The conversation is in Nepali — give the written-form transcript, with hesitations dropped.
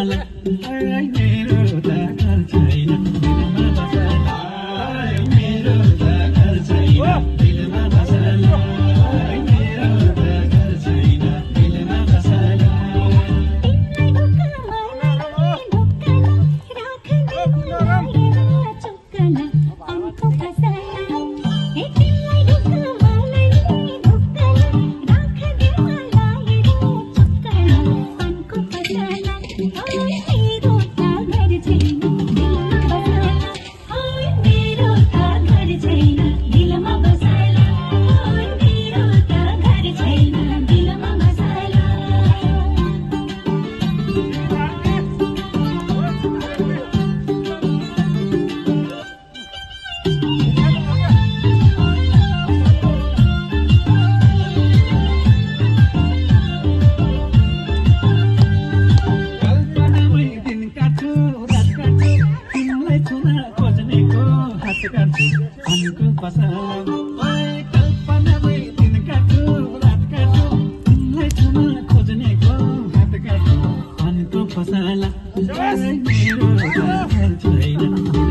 बसाला मेरो त घर छैन दिलमा बसाला मेरो त घर छैन दिलमा बसाला मेरो त घर छैन दिलमा बसाला अनको पसला कल्पनामै दिन काट्छु रात काट्छु तिमीलाई छुन खोज्नेको हात काट्छु अनको पसला मेरो त घर छैन